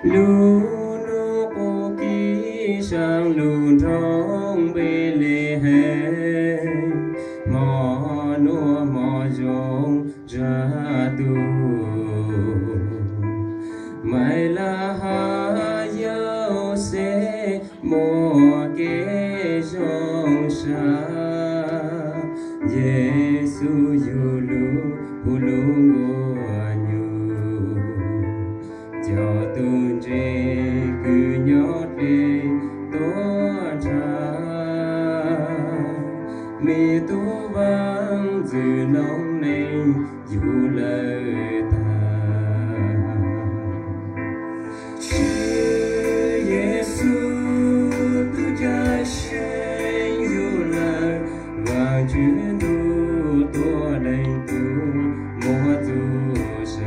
lu nu cô ký sang lu trong bê lê hè mò nua mò dòng ra tu mai la ha yêu se mò kế dòng sa Giêsu yulu ulungu anyu cho tuôn tre cứ nhót về tố cha mi tu vang dự nông nên dù lời ta Chúa Giêsu tu cha sen dù lời và Chúa tu tua đầy tu mua tu sa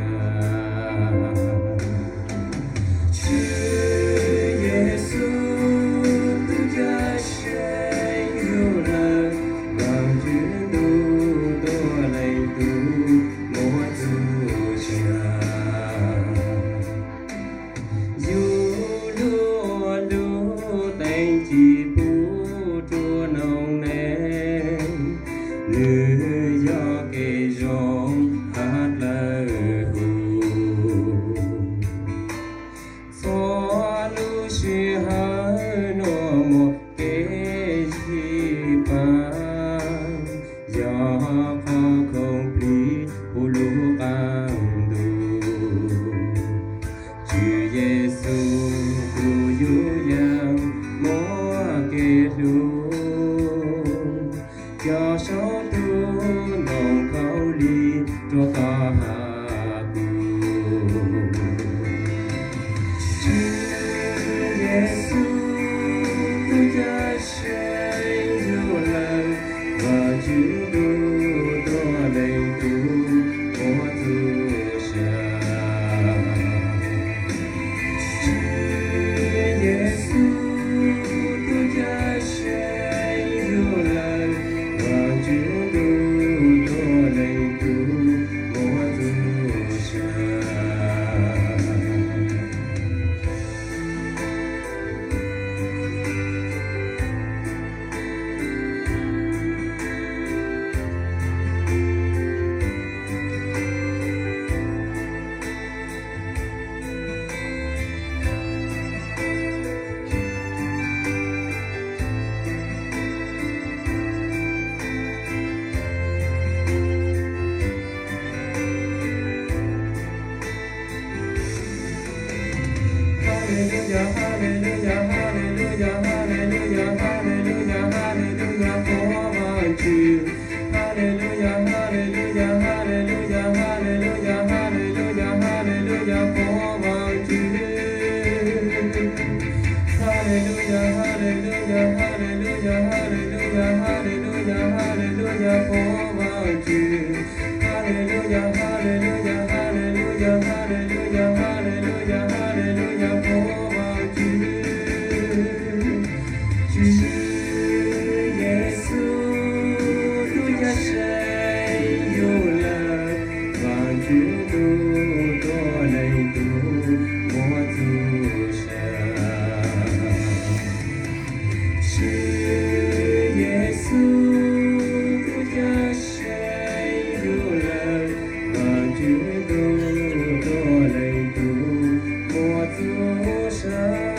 cho số tu nồng khẩu ly cho ta hạ cụ Chúa Giêsu tu cha sen dù lần và Chúa tu đo đầy tu có tu sa Chúa Giêsu tu cha sen dù lần Hallelujah, hallelujah, hallelujah, hallelujah, hallelujah, hallelujah, for you. Hallelujah, hallelujah, hallelujah, hallelujah, hallelujah, hallelujah, for you. Hallelujah, hallelujah, hallelujah, hallelujah, hallelujah, hallelujah, for you. Hallelujah, hallelujah, hallelujah, hallelujah, hallelujah, hallelujah, for you. Chúa Giêsu tu cha sen dù lời và Chúa tu đo đầy tu mua tu sa Chúa Giêsu tu cha sen dù lời và Chúa tu đo đầy tu mua tu sa